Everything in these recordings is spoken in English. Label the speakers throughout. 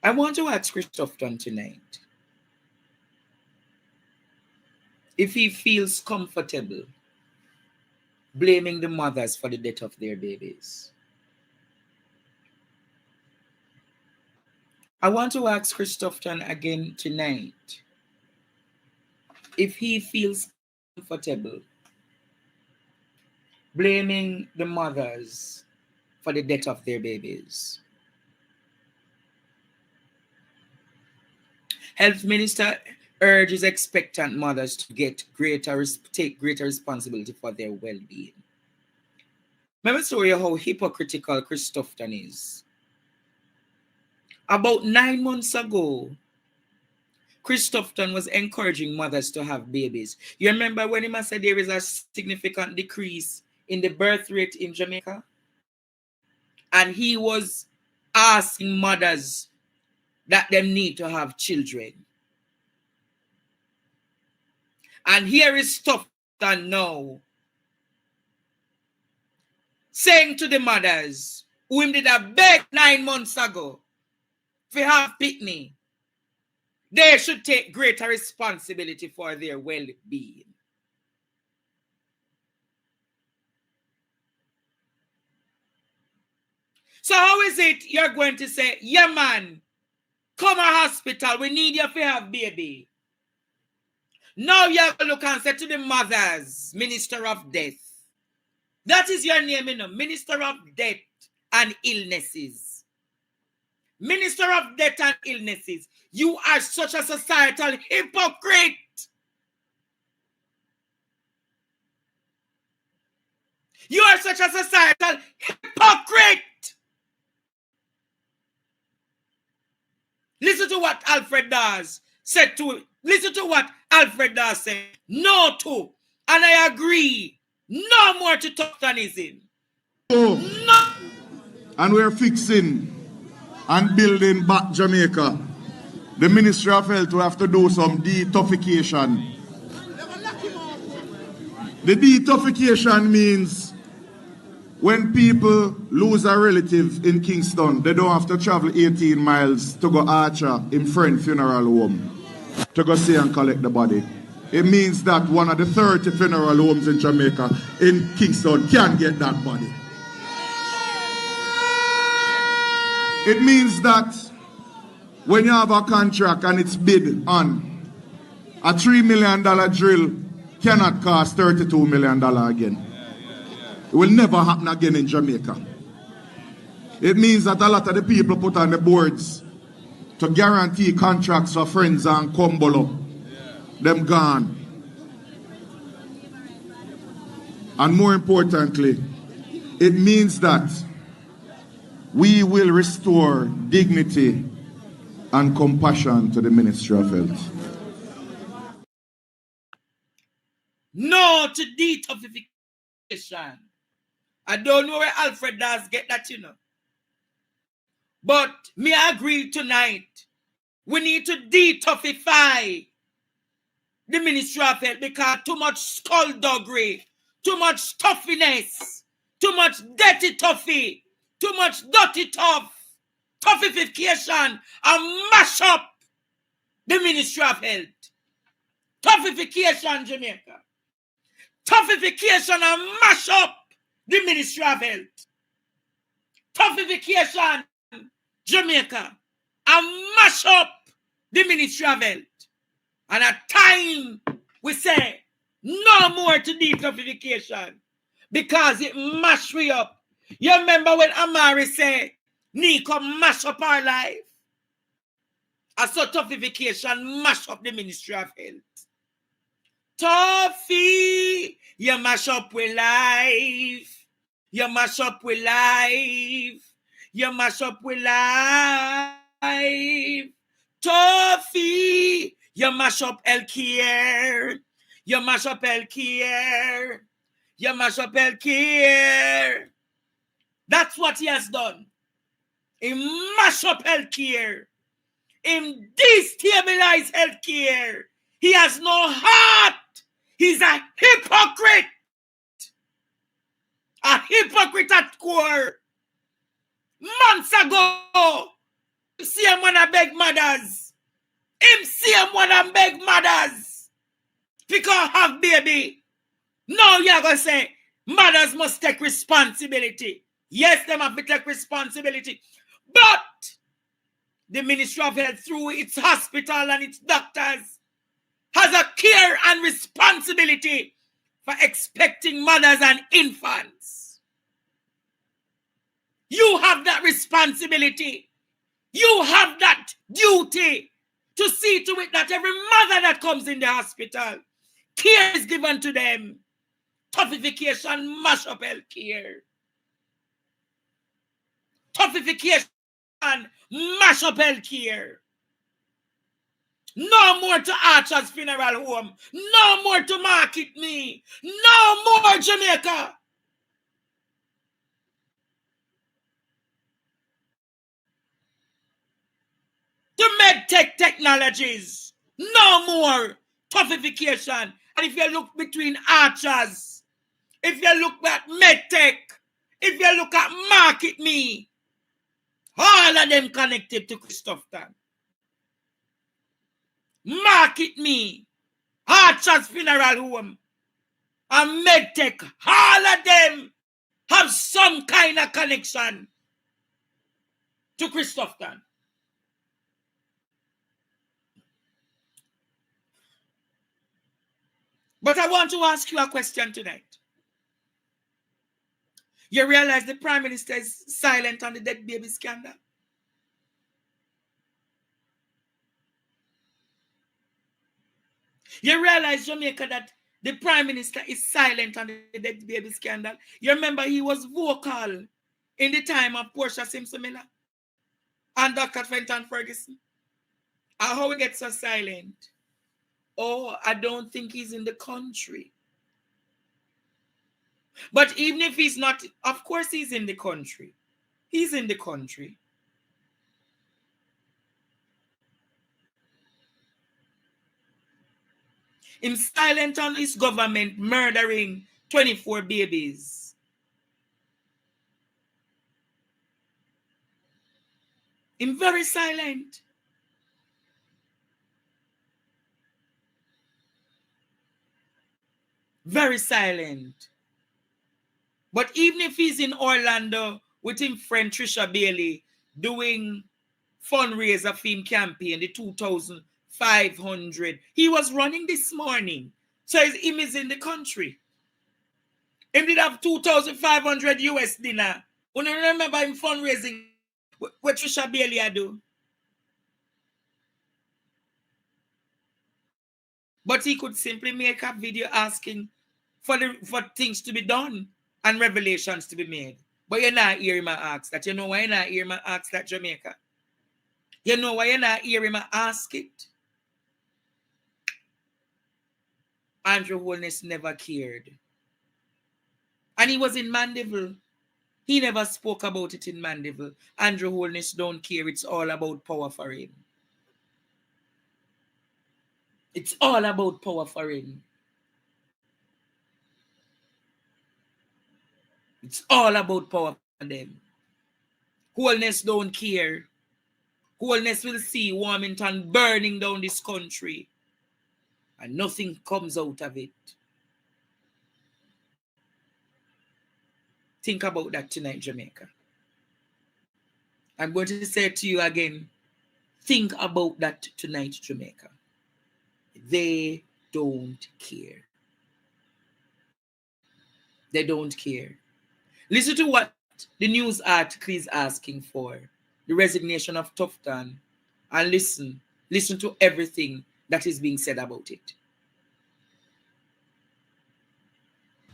Speaker 1: I want to ask Christoper tonight if he feels comfortable blaming the mothers for the death of their babies. I want to ask Christoper again tonight if he feels comfortable blaming the mothers for the death of their babies. Health Minister urges expectant mothers to take greater responsibility for their well-being. Remember story how hypocritical Christoper is. About 9 months ago, Christoper was encouraging mothers to have babies. You remember when he said there is a significant decrease in the birth rate in Jamaica? And he was asking mothers that they need to have children. And here is Tufton now saying to the mothers who did a beg 9 months ago to have pitney, they should take greater responsibility for their well-being. So how is it you're going to say, yeah man, come to hospital, we need you to have baby. Now you have to look and say to the mothers, Minister of Death. That is your name, you know, Minister of Death and Illnesses. Minister of Death and Illnesses. You are such a societal hypocrite. You are such a societal hypocrite. Listen to what Alfred Dawes said to it. Listen to what Alfred Dawes said. No to. And I agree. No more to Tuftonism.
Speaker 2: Oh.
Speaker 1: No.
Speaker 2: And we're fixing and building back Jamaica. The Ministry of Health will have to do some detoxification. The detoxification means when people lose a relative in Kingston, they don't have to travel 18 miles to go Archer in Friend Funeral Home to go see and collect the body. It means that one of the 30 funeral homes in Jamaica, in Kingston, can get that body. It means that when you have a contract and it's bid on, a $3 million drill cannot cost $32 million again. It will never happen again in Jamaica. It means that a lot of the people put on the boards to guarantee contracts for Friends and Kumbolo, them gone. And more importantly, it means that we will restore dignity and compassion to the Ministry of Health.
Speaker 1: No to detoxification. I don't know where Alfred Dawes get that, you know. But me agree tonight. We need to detoxify the Ministry of Health because too much skullduggery, too much toughiness, too much dirty toughy, too much dirty tough, toughification and mash up the Ministry of Health. Toughification, Jamaica. Toughification and mash up the Ministry of Health. Toughification, Jamaica, and mash up the Ministry of Health. And at time we say no more to detoxification because it mash we up. You remember when Amari said, Nico mash up our life? I saw toughification mash up the Ministry of Health. Toughy, you mash up with life. You mash up with life. You mash up with life. Toughy, you mash up healthcare. You mash up healthcare. You mash up healthcare. That's what he has done. He mash up healthcare. He destabilize healthcare. He has no heart. He's a hypocrite. A hypocrite at core. Months ago, you see a one a beg mothers. Him same one a beg mothers. Because have baby. Now you're going to say, mothers must take responsibility. Yes, them have to take responsibility. But the Ministry of Health, through its hospital and its doctors, has a care and responsibility for expecting mothers and infants. You have that responsibility. You have that duty to see to it that every mother that comes in the hospital, care is given to them. Tuffification, mash up health care. Tuffification, mash up health care. No more to Archer's Funeral Home. No more to Market Me. No more Jamaica. To medtech technologies. No more tuffification. And if you look between Archers, if you look at medtech, if you look at Market Me, all of them connected to Christoper. Market Me, Archer's Funeral Home, and medtech, all of them have some kind of connection to Christoper. But I want to ask you a question tonight. You realize the Prime Minister is silent on the dead baby scandal? You realize, Jamaica, that the Prime Minister is silent on the dead baby scandal? You remember he was vocal in the time of Portia Simpson Miller and Dr. Fenton Ferguson. And how he gets so silent? Oh, I don't think he's in the country. But even if he's not, of course he's in the country. He's in the country. Him silent on his government murdering 24 babies. Him very silent. Very silent. But even if he's in Orlando with him friend Trisha Bailey doing fundraiser for him campaign, the 2,500, he was running this morning. So him is in the country. Him did have 2,500 US dinner. When you remember him fundraising what Trisha Bailey I do. But he could simply make a video asking for things to be done and revelations to be made. But you're not hearing my ask that. You know why you're not hearing my ask that, Jamaica? You know why you're not hearing my ask it? Andrew Holness never cared. And he was in Mandeville. He never spoke about it in Mandeville. Andrew Holness don't care. It's all about power for him. It's all about power for him. It's all about power for them. Holness don't care. Holness will see Warmington burning down this country. And nothing comes out of it. Think about that tonight, Jamaica. I'm going to say to you again, think about that tonight, Jamaica. They don't care. They don't care. Listen to what the news article is asking for. The resignation of Tufton. And listen to everything that is being said about it.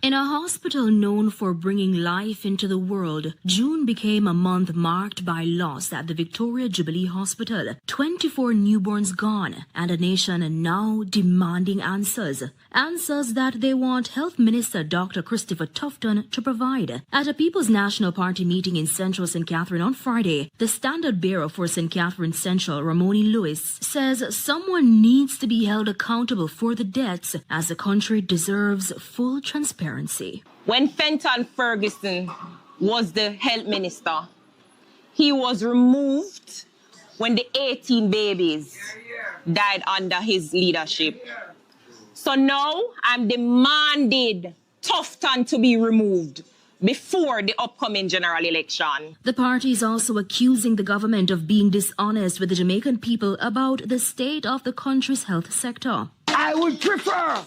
Speaker 3: In a hospital known for bringing life into the world, June became a month marked by loss at the Victoria Jubilee Hospital. 24 newborns gone, and a nation now demanding answers. Answers that they want Health Minister Dr. Christoper Tufton to provide. At a People's National Party meeting in Central St. Catherine on Friday, the standard bearer for St. Catherine Central, Ramoni Lewis, says someone needs to be held accountable for the deaths as the country deserves full transparency.
Speaker 4: When Fenton Ferguson was the health minister, he was removed when the 18 babies died under his leadership. So now I'm demanding Tufton to be removed before the upcoming general election.
Speaker 3: The party is also accusing the government of being dishonest with the Jamaican people about the state of the country's health sector.
Speaker 5: I would prefer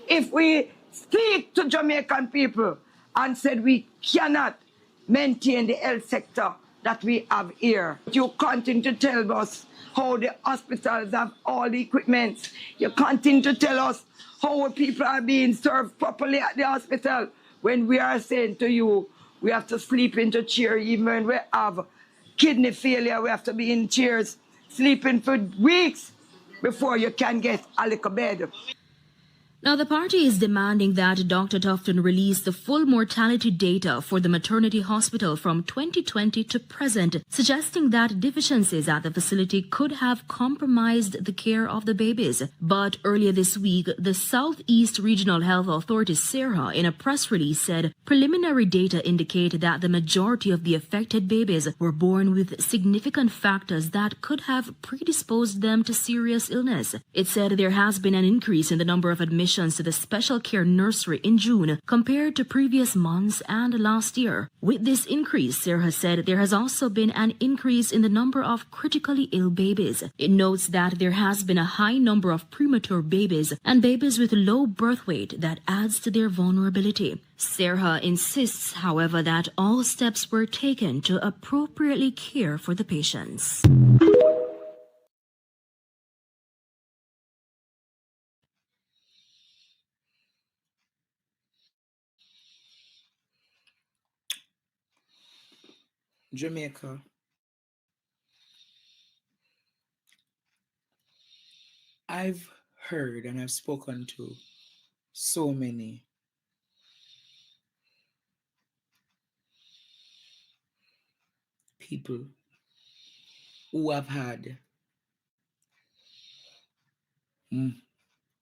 Speaker 5: if we speak to Jamaican people and said we cannot maintain the health sector that we have here. You continue to tell us how the hospitals have all the equipment. You continue to tell us how people are being served properly at the hospital when we are saying to you we have to sleep into chair even when we have kidney failure. We have to be in chairs sleeping for weeks before you can get a little bed.
Speaker 3: Now, the party is demanding that Dr. Tufton release the full mortality data for the maternity hospital from 2020 to present, suggesting that deficiencies at the facility could have compromised the care of the babies. But earlier this week, the Southeast Regional Health Authority, SERHA, in a press release said preliminary data indicate that the majority of the affected babies were born with significant factors that could have predisposed them to serious illness. It said there has been an increase in the number of admissions to the special care nursery in June compared to previous months and last year. With this increase, Sarah said there has also been an increase in the number of critically ill babies. It notes that there has been a high number of premature babies and babies with low birth weight that adds to their vulnerability. Sarah insists, however, that all steps were taken to appropriately care for the patients.
Speaker 1: Jamaica, I've heard and I've spoken to so many people who have had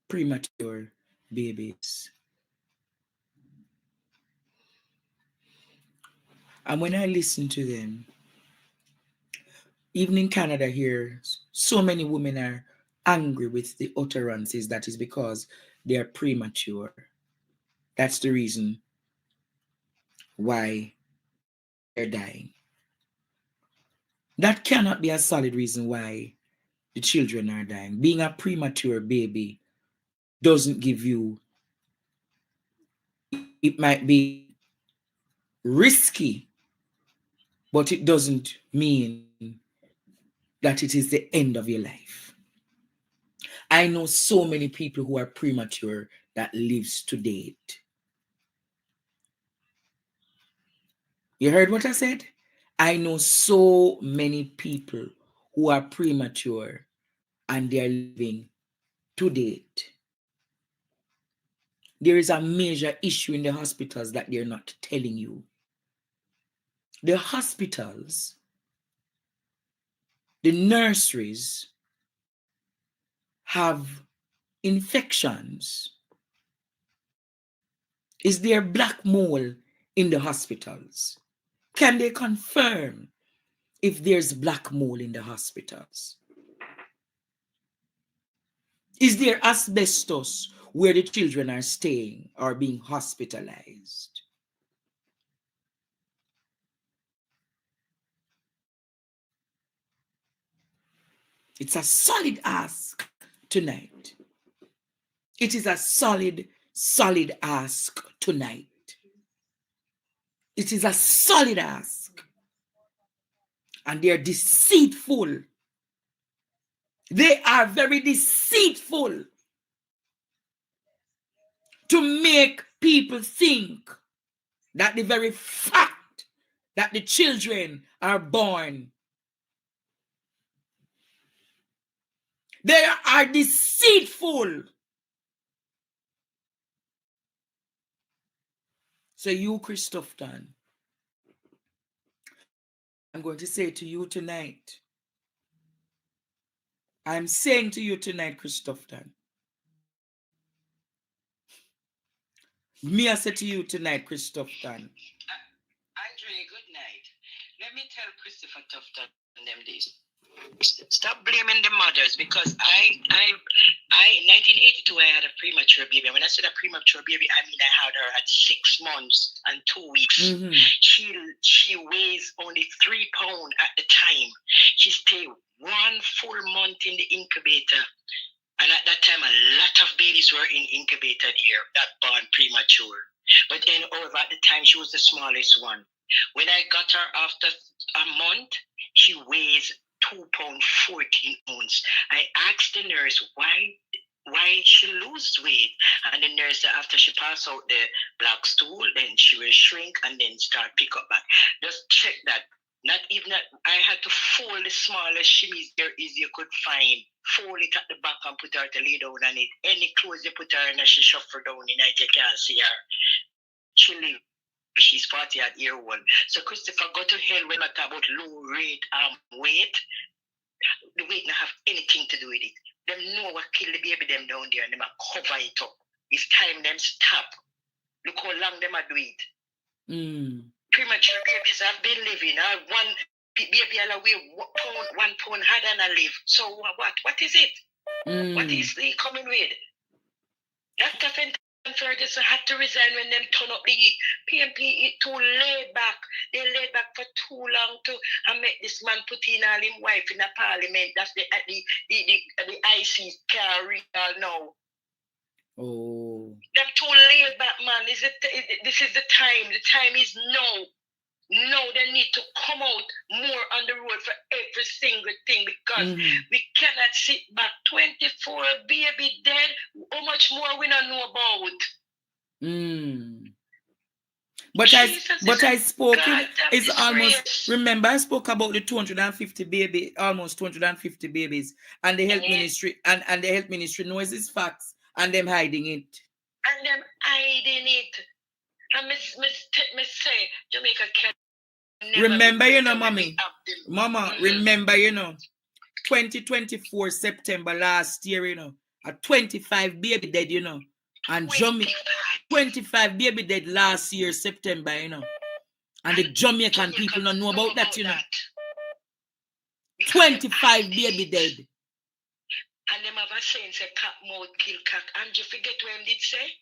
Speaker 1: premature babies. And when I listen to them, even in Canada here, so many women are angry with the utterances that is because they are premature. That's the reason why they're dying. That cannot be a solid reason why the children are dying. Being a premature baby doesn't give you, it might be risky, but it doesn't mean that it is the end of your life. I know so many people who are premature that lives to date. You heard what I said? I know so many people who are premature and they are living to date. There is a major issue in the hospitals that they're not telling you. The hospitals, the nurseries have infections. Is there black mold in the hospitals? Can they confirm if there's black mold in the hospitals? Is there asbestos where the children are staying or being hospitalized? It's a solid ask tonight. It is a solid ask tonight. It is a solid ask. And they are deceitful. They are very deceitful to make people think that the very fact that the children are born, they are deceitful. So you, Christoper, I'm going to say to you tonight, I'm saying to you tonight, Christoper, me I say to you tonight, Christoper.
Speaker 6: Andre, good night. Let me tell Christopher Tufton them this. Stop blaming the mothers, because I 1982 I had a premature baby. And when I said a premature baby, I mean I had her at 6 months and 2 weeks.
Speaker 1: Mm-hmm.
Speaker 6: She weighs only 3 pounds at the time. She stayed 1 full month in the incubator. And at that time, a lot of babies were in incubator there that born premature. But then over at the time, she was the smallest one. When I got her after a month, she weighs 2 pounds 14 ounces. I asked the nurse why she lose weight, and the nurse said after she pass out the black stool, then she will shrink and then start pick up back. Just check that. Not even that. I had to fold the smallest shimmies there is you could find. Fold it at the back and put her to lay down on it. Any clothes you put her in, she shuffle down in it, you can't see her. She live. She's 40 at year one. So Christopher, go to hell when I talk about low rate weight. The weight not have anything to do with it. Them know what kill the baby them down there and them a cover it up. It's time them stop. Look how long them a do it. Premature babies have been living. One baby will weigh 1 pound harder than I live. So what is it? What is he coming with? Dr. Ferguson had to resign when them turn up the heat. PMP too laid back. They laid back for too long to make this man put in all his wife in a parliament. That's the IC carry now.
Speaker 1: Oh.
Speaker 6: Them too laid back, man. This is the time. The time is now. No, they need to come out more on the road for every single thing, because we cannot sit back. 24 baby dead. How much more we don't know about?
Speaker 1: But I spoke it's almost, remember I spoke about the 250 baby, almost 250 babies, and the health ministry and the health ministry knows these facts and them hiding it.
Speaker 6: And them hiding it. And me say Jamaica can never
Speaker 1: remember, you know, Mama, remember, you know, 2024 September last year, you know, a 25 baby dead, you know, and 25 baby dead last year September, you know, and the Jamaican people don't know about that, you know. 25 baby dead.
Speaker 6: And them have a saying, say, cat mouth kill cat. And you forget what him did say?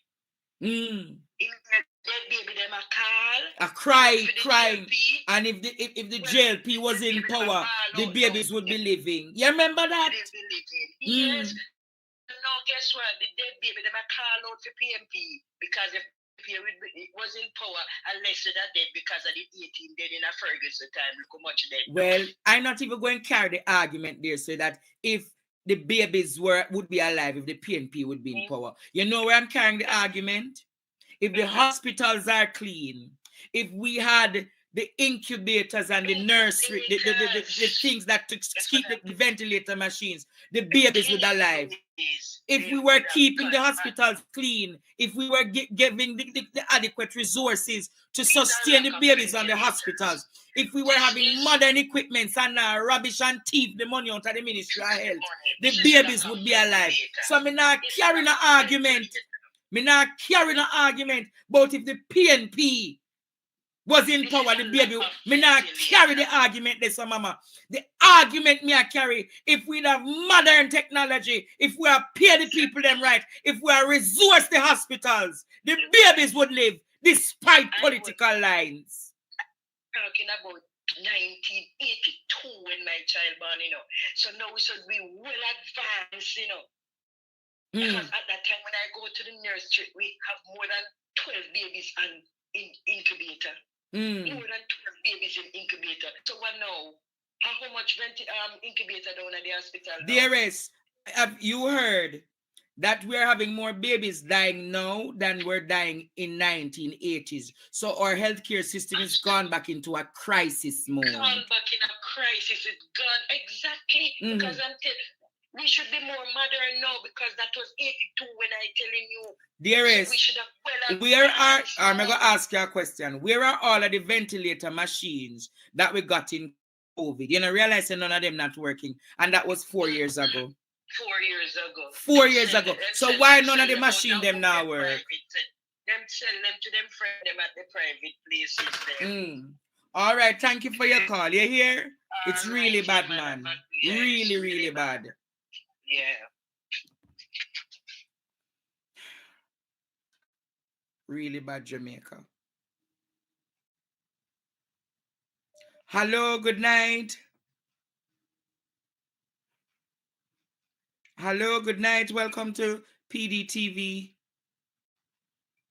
Speaker 6: Dead baby, them a call.
Speaker 1: A crying. And if the JLP was in power, the babies would be living. You remember that?
Speaker 6: They be living. Yes. No, guess what? The dead baby, them a call out for PMP, because if it was in power, unless they're dead because of the 18 dead in a Ferguson time. Look how much dead.
Speaker 1: Well, I'm not even going to carry the argument there, so that if the babies would be alive, if the PNP would be in power. You know where I'm carrying the argument? If the hospitals are clean, if we had the incubators and the nursery, the things that to keep the ventilator machines, the babies would be alive. If we were keeping the hospitals clean, if we were giving the adequate resources to sustain the babies on the hospitals, if we were having modern equipment and rubbish and thief the money out of the Ministry of Health, the babies would be alive. So I'm not carrying an argument. I'm not carrying an argument about if the PNP was in power, the baby. Me not carry the argument there, so mama. The argument me I carry, if we have modern technology, if we are pay the people them right, if we are resource the hospitals, the babies would live despite political lines.
Speaker 6: Talking about 1982 when my child born, you know. So now we should be well advanced, you know. Because at that time when I go to the nursery, we have more than 12 babies in incubator. More than 12 babies in incubator. So what now? How much incubator down at the hospital?
Speaker 1: Dearest, have you heard that we're having more babies dying now than were dying in 1980s? So our healthcare system has gone back into a crisis mode.
Speaker 6: Gone back in a crisis. It's gone exactly because we should be more modern now, because that was 82 when I telling you.
Speaker 1: Dearest,
Speaker 6: so we should have
Speaker 1: I'm going to ask you a question. Where are all of the ventilator machines that we got in COVID? You know, realizing none of them not working. And that was 4 years ago.
Speaker 6: 4 years ago.
Speaker 1: 4 years ago. So why none of the machines them now work?
Speaker 6: Them sell them to them friends them at the private places there.
Speaker 1: All right, thank you for your call. You hear? It's really bad, man.
Speaker 6: Yeah,
Speaker 1: Really, really bad.
Speaker 6: Yeah.
Speaker 1: Really bad, Jamaica. Hello, good night. Hello, good night. Welcome to PDTV.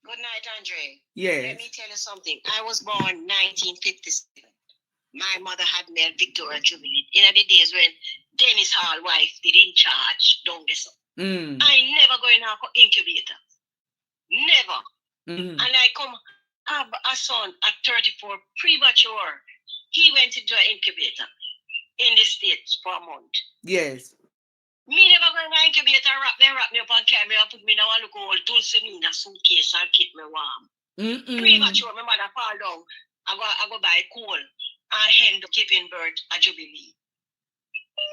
Speaker 6: Good night, Andre.
Speaker 1: Yes.
Speaker 6: Let me tell you something. I was born 1957. My mother had me at Victoria Jubilee in the days when Dennis Hall wife did in charge down this. I never go in our incubator. Never. And I come have a son at 34, premature. He went into an incubator in the States for a month.
Speaker 1: Yes.
Speaker 6: Me never go in an incubator, wrap me up and carry me up, put me in a look old dulcinea suitcase and keep me warm. Premature, my mother fall down. I go buy coal and end up giving birth at Jubilee.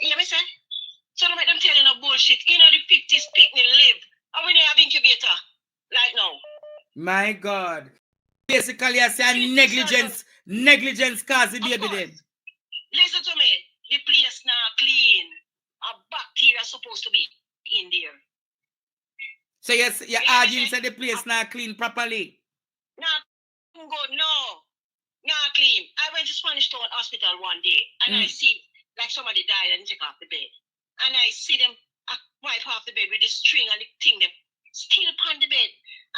Speaker 6: You hear me say? So don't make them tell you no bullshit. In the 50s, picnic live. And we have incubator. Like now.
Speaker 1: My God. Basically, I say negligence cause the baby then.
Speaker 6: Listen to me. The place now clean. A bacteria supposed to be in there.
Speaker 1: So yes, your audience said the place not clean properly.
Speaker 6: Not good, no. Not clean. I went to Spanish Town Hospital one day and I see like somebody died and take off the bed. And I see them wipe off the bed with the string and the thing them still upon the bed.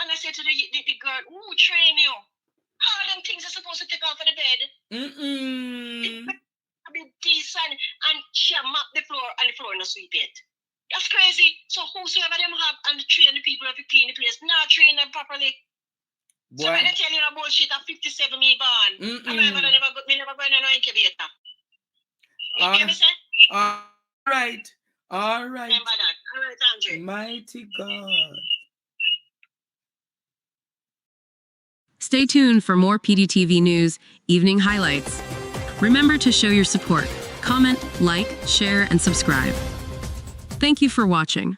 Speaker 6: And I said to the girl, who train you? How them things are supposed to take off of the bed? I mean, decent. And she mop the floor and the floor no sweep it. That's crazy. So whosoever them have and train the people have to clean the place, not train them properly. So when they tell you no bullshit at 57 me born, I never go in no incubator. You hear me say?
Speaker 1: All right.
Speaker 6: Remember that. All right, Andre.
Speaker 1: Mighty God.
Speaker 7: Stay tuned for more PDTV News evening highlights. Remember to show your support. Comment, like, share, and subscribe. Thank you for watching.